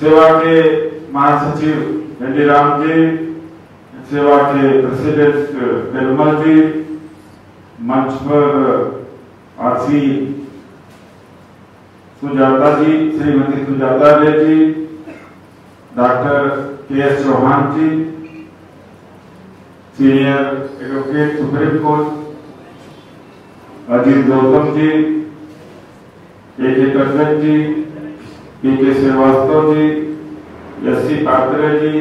सेवा के महासचिव एनडी राम जी, सेवा के प्रेसिडेंट निर्मल जी, मंच पर R C Sujata ji, Shrimati Sujata ji, doctor K S. Chauhan ji, senior advocate supreme court Ajit Gautam ji, A K. Tandon ji, P K. Srivastava ji, S C. Patre ji,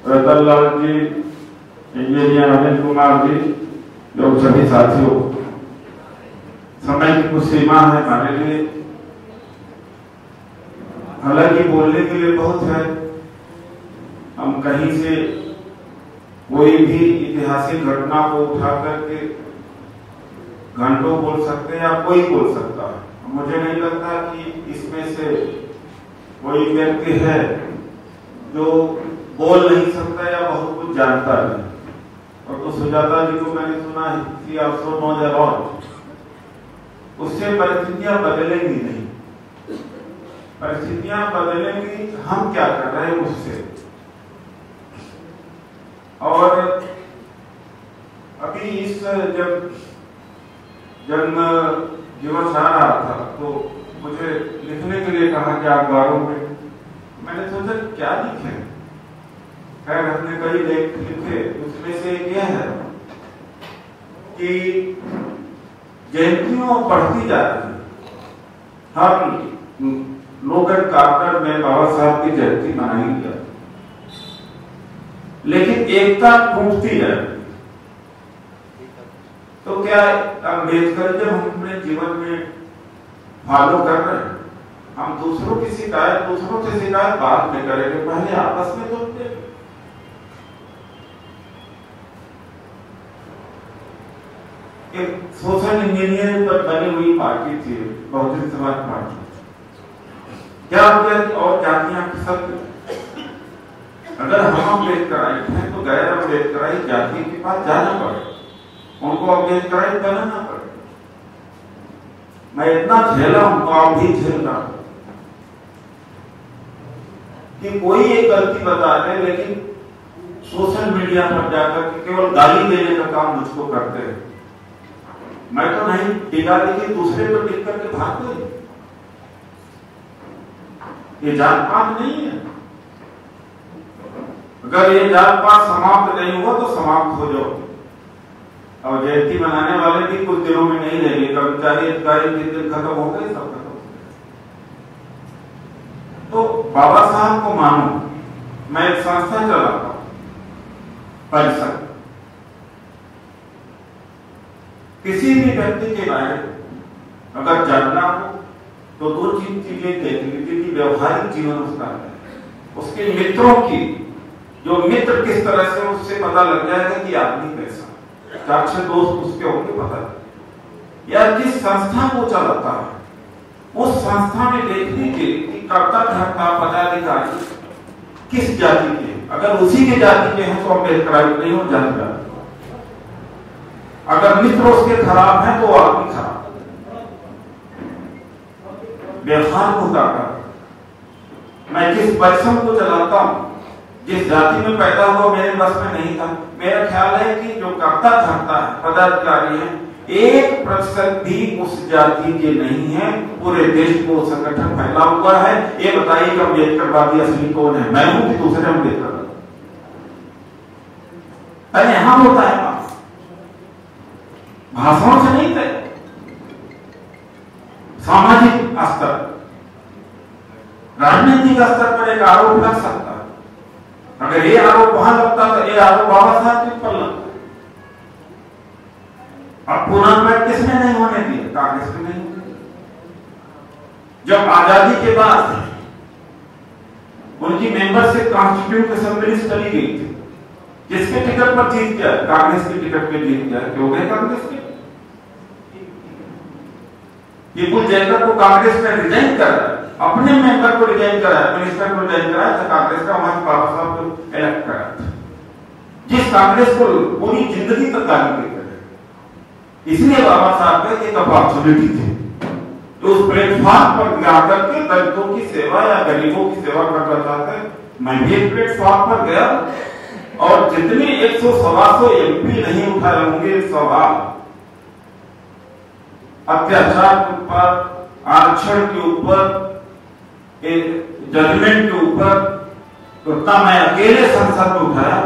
Ratan Lal ji, engineer Anil Kumar ji, लोग सभी साथियों, समय की कुछ सीमा है हमारे लिए, हालांकि बोलने के लिए बहुत है। हम कहीं से कोई भी ऐतिहासिक घटना को उठा करके घंटों बोल सकते हैं या कोई बोल सकता है। मुझे नहीं लगता कि इसमें से कोई व्यक्ति है जो बोल नहीं सकता या बहुत कुछ जानता नहीं। और तो सुजाता जी को मैंने सुना ही ऑल्सो नोज अ लॉट, उससे परिस्थितियां बदलेंगी नहीं, परिस्थितियां बदलेंगी हम क्या कर रहे हैं उससे। और अभी इस जब जन्म दिवस आ रहा था तो मुझे लिखने के लिए कहा कि अखबारों में, मैंने सोचा क्या लिखे, खैर हमने कई लेख लिखे, उसमें से एक यह है कि जयंतियों बढ़ती जा रही है, हम लोकल कार्टर में बाबा साहब की जयंती मनाई जाती, लेकिन एकता टूटती है। तो क्या अम्बेडकर जब हम अपने जीवन में फॉलो कर रहे हैं, हम दूसरों की शिकायत दूसरों से शिकायत बाद में करेंगे, पहले आपस में तो एक सोशल इंजीनियरिंग पर बनी हुई पार्टी थी बहुजन समाज पार्टी, क्या और जातियां सब, अगर हम अम्बेडकराइट हैं तो गैर अम्बेडकराइट जाति के पास जाना पड़े, उनको अम्बेडकराइट बनाना पड़े। मैं इतना झेला हूं तो आप भी झेलना कि कोई एक गलती बता दे, लेकिन सोशल मीडिया पर जाकर के केवल गाली देने का काम मुझको करते हैं। मैं तो नहीं टिका, लेकिन दूसरे पर टिक करके भाग गए। ये जात पात नहीं है, अगर ये जात पात समाप्त नहीं हुआ तो समाप्त हो जाओ। और जयंती मनाने वाले भी कुछ दिनों में नहीं रहेंगे, कर्मचारी अधिकारी जिस दिन खत्म हो गए सब खत्म। तो बाबा साहब को मानो, मैं एक संस्था चलाता हूं परिषद, किसी भी व्यक्ति के बारे में अगर जानना हो तो दो चीजें देख लीजिए कि व्यवहारिक जीवन उसका है, उसके मित्रों की, जो मित्र किस तरह से, उससे पता लग जाएगा कि आदमी कैसा, 4-6 दोस्त उसके होंगे पता, या जिस संस्था को चलाता है उस संस्था में देख लीजिए कि कर्ता धर्ता पदाधिकारी किस जाति के, अगर उसी के जाति के हैं तो अम्बेडकराइट नहीं हो जाएगा, अगर मित्र उसके खराब है तो आदमी खराब। व्यवहार को उतारता, मैं जिस परिश्रम को चलाता हूं, जिस जाति में पैदा हुआ मेरे बस में नहीं था, मेरा ख्याल है कि जो कर्ता धर्ता है पदाधिकारी है 1% भी उस जाति के नहीं है, पूरे देश को संगठन फैला हुआ है। ये बताइए कि अम्बेडकरवादी असली कौन है, मैं हूं कि दूसरे अम्बेडकर? अरे यहां होता है भाषणों से नहीं थे, सामाजिक स्तर, राजनीतिक स्तर पर एक आरोप लग सकता है। अगर ये आरोप वहां लगता तो ये आरोप बाबा साहब के पर लगता। अब पुनर्मत किसने नहीं होने दिया? कांग्रेस ने नहीं होने दिया। जब आजादी के बाद उनकी मेंबरशिप कॉन्स्टिट्यूट असेंबली चली गई थी, किसके टिकट पर जीत गया? कांग्रेस के टिकट पे जीत गया। क्यों गए कांग्रेस के? पीपुल जैकब को कांग्रेस ने रिजाइन करा, अपने मेंबर को रिजाइन करा, मिनिस्टर को रिजाइन करा, तो कांग्रेस का वहां बाबा साहब को इलेक्ट करा था, जिस कांग्रेस को पूरी जिंदगी तक गाली देते रहे। इसलिए बाबा साहब का एक अपॉर्चुनिटी थी, उस प्लेटफॉर्म पर जाकर के दलितों की सेवा या गरीबों की सेवा करना चाहते हैं। मैं भी एक प्लेटफॉर्म पर गया और जितने 100-125 एमपी नहीं उठाए होंगे सवाल अत्याचार के ऊपर, आरक्षण के ऊपर, जजमेंट के ऊपर, उतना मैं अकेले संसद में उठाया,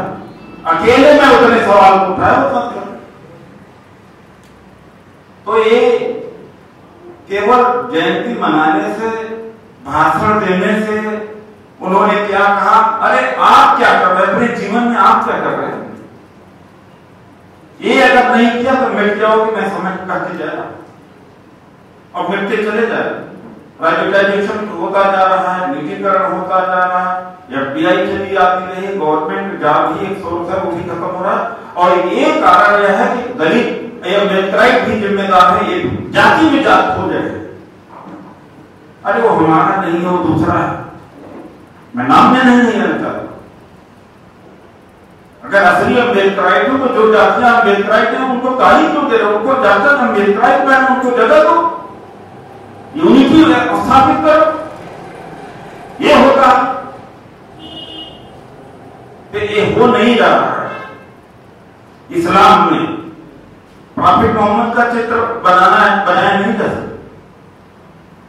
अकेले मैं उतने सवाल को उठाया। तो ये केवल जयंती मनाने से, भाषण देने से, उन्होंने क्या कहा, अरे आप क्या कर रहे हैं अपने जीवन में, आप क्या कर रहे हैं, ये अगर नहीं किया तो मिट जाओगे, मैं समझ करके जाएगा और मिटते चले जाए। प्राइवेटाइजेशन होता जा रहा है, निजीकरण होता जा रहा है, एफडीआई चली आती रही, गवर्नमेंट जॉब ही एक सोर्स है वो भी खत्म हो रहा है। और ये कारण यह है कि दलित मेट्राइट भी जिम्मेदार है, ये जाति में जात हो जाए। अरे वो हमारा नहीं है, वो दूसरा है, मैं नाम में नहीं लेना चाहता। अगर असली अम्बेडकराइट हो तो जो जातियां अम्बेडकराइट हैं उनको तारीफ क्यों दे रहे हो, उनको जाकर अम्बेडकराइट में उनको जगह दो, यूनिटी स्थापित करो। ये होगा कि ये हो नहीं रहा है। इस्लाम में प्रॉफिट मोहम्मद का चित्र बनाया नहीं जा सकता,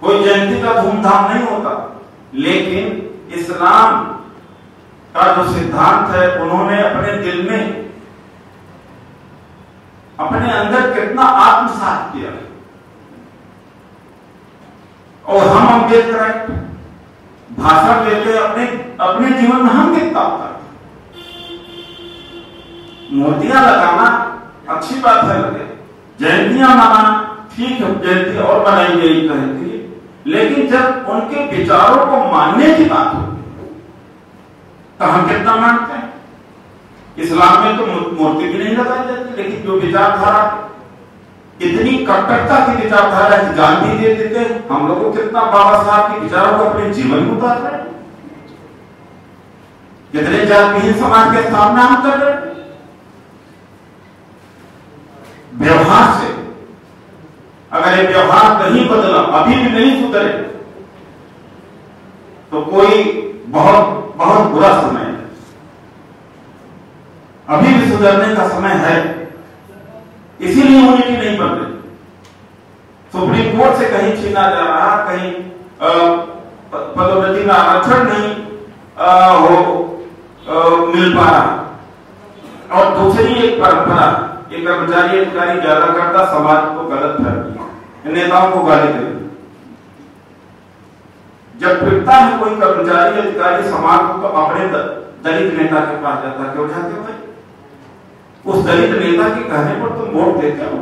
कोई जयंती का धूमधाम नहीं होता, लेकिन इस्लाम का जो सिद्धांत है उन्होंने अपने दिल में, अपने अंदर कितना आत्मसात किया। और हम अम्बेडकर भाषण देते अपने जीवन में हम कितना होता, मूर्तियां लगाना अच्छी बात है, लगे जयंतियां मनाना ठीक है, जयंती और बनाई गई जयंती, लेकिन जब उनके विचारों को मानने की बात होती तो हम कितना मानते हैं। इस्लाम में तो मूर्ति भी नहीं लगाई जाती, लेकिन जो विचारधारा, इतनी कट्टरता की विचारधारा की जान भी दे देते हैं। हम लोग को कितना बाबा साहब के विचारों को अपने जीवन में उतार रहे हैं, कितने जातिहीन समाज के सामने हम कर रहे हैं। व्यवहार से अगर ये व्यवहार नहीं बदला, अभी भी नहीं सुधरे, तो कोई बहुत बहुत बुरा समय है। अभी भी सुधरने का समय है, इसीलिए यूनिटी नहीं बन रही। सुप्रीम कोर्ट से कहीं छीना जा रहा, कहीं पदोन्नति का आरक्षण नहीं मिल पा रहा। और दूसरी एक परंपरा, एक कर्मचारी अधिकारी ज्यादा करता, समाज को गलत फहमी, नेताओं को गाली देती। जब फिरता है कोई कर्मचारी अधिकारी समाज को, तो अपने दलित नेता के पास जाता, क्यों जाते भाई? उस दलित नेता के कहने पर तुम वोट देते हो।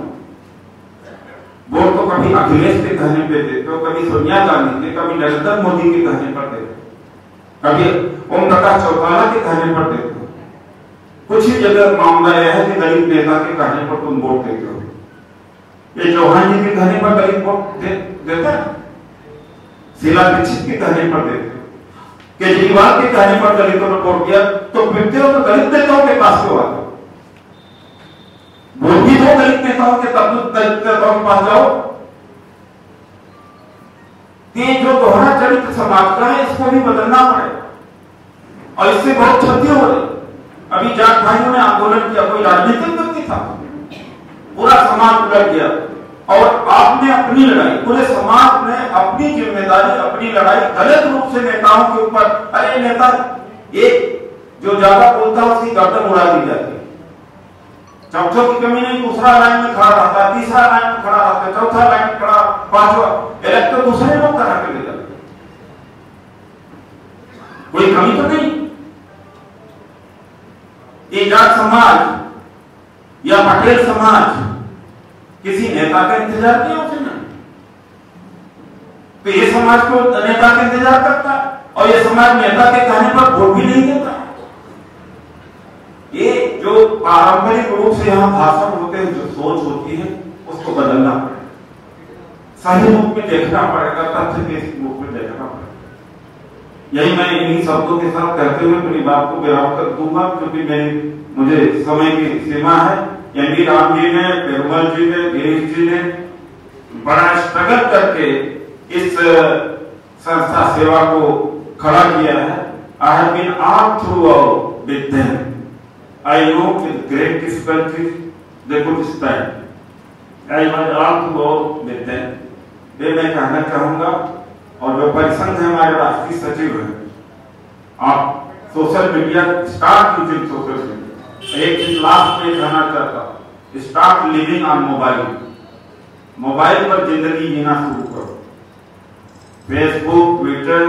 वोट तो कभी अखिलेश के कहने पे देते हो, कभी सोनिया गांधी के, कभी नरेंद्र मोदी के कहने पर देते हो, कभी ओम प्रकाश चौटाला के कहने पर देते हो। कुछ ही जगह मामला यह है कि दलित नेता के कहने पर तुम वोट देते हो। ये चौहान जी के कहने पर दलित वोट देता है, शीला दीक्षित के कहने पर देते हो, केजरीवाल के कहने पर दलितों ने वोट दिया, तो फिरते हो तो दलित नेताओं के पास क्यों आते हो? वोट भी दो दलित नेताओं के, तब तो दलित नेताओं के पास जाओ। ये जो दोहरा चरित्र समाज का है, इसको भी बदलना पड़ेगा और इससे बहुत क्षति हो रही। अभी जाट भाइयों ने आंदोलन किया, कोई राजनीतिक व्यक्ति था, पूरा समाज उलट गया। और आपने अपनी लड़ाई, पूरे समाज ने अपनी जिम्मेदारी, अपनी लड़ाई गलत रूप से नेताओं के ऊपर, अरे नेता एक जो ज्यादा बोलता है उसकी गर्दन उड़ा दी जाती है। चौथों की कमी नहीं, दूसरा लाइन में खड़ा रहता, तीसरा लाइन में खड़ा रहता, चौथा लाइन में खड़ा, पांचवा इलेक्ट तो दूसरे लोग करा के ले जाते, कोई कमी तो नहीं। ये जाट समाज या पटेल समाज किसी नेता का इंतजार किया उसने, तो ये समाज को नेता का इंतजार करता है और ये समाज नेता के कहने पर वोट भी नहीं देता। ये जो पारंपरिक रूप से यहाँ भाषण होते हैं, जो सोच होती है, उसको बदलना पड़ेगा, सही रूप में देखना पड़ेगा, तथ्य के रूप में देखना पड़ेगा। यही मैं इन्हीं शब्दों के साथ कहते हुए अपनी बात को विराम कर दूंगा, क्योंकि मुझे समय की सीमा है। एम वी राम जी ने, पेरुमल जी ने, गिरीश जी ने बड़ा स्ट्रगल करके इस संस्था सेवा को खड़ा किया है। I have been armed throughout with them. I know with great difficulties they could stand. I was armed throughout with them. ये मैं कहना चाहूंगा। और जो परिसंघ है हमारे राष्ट्रीय सचिव है, आप social media start using social media. एक चीज लास्ट में कहना चाहता हूं, start living on mobile. Mobile पर जिंदगी जीना शुरू करो। Facebook, Twitter,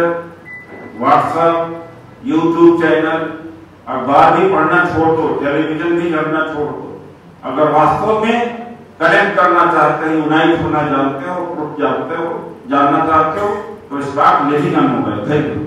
WhatsApp, YouTube channel, अखबार भी पढ़ना छोड़ दो, टेलीविजन भी करना छोड़ दो। अगर वास्तव में कनेक्ट करना चाहते हैं, यूनाइट होना जानते हो, जानना चाहते हो, तो start living on mobile. Thank you.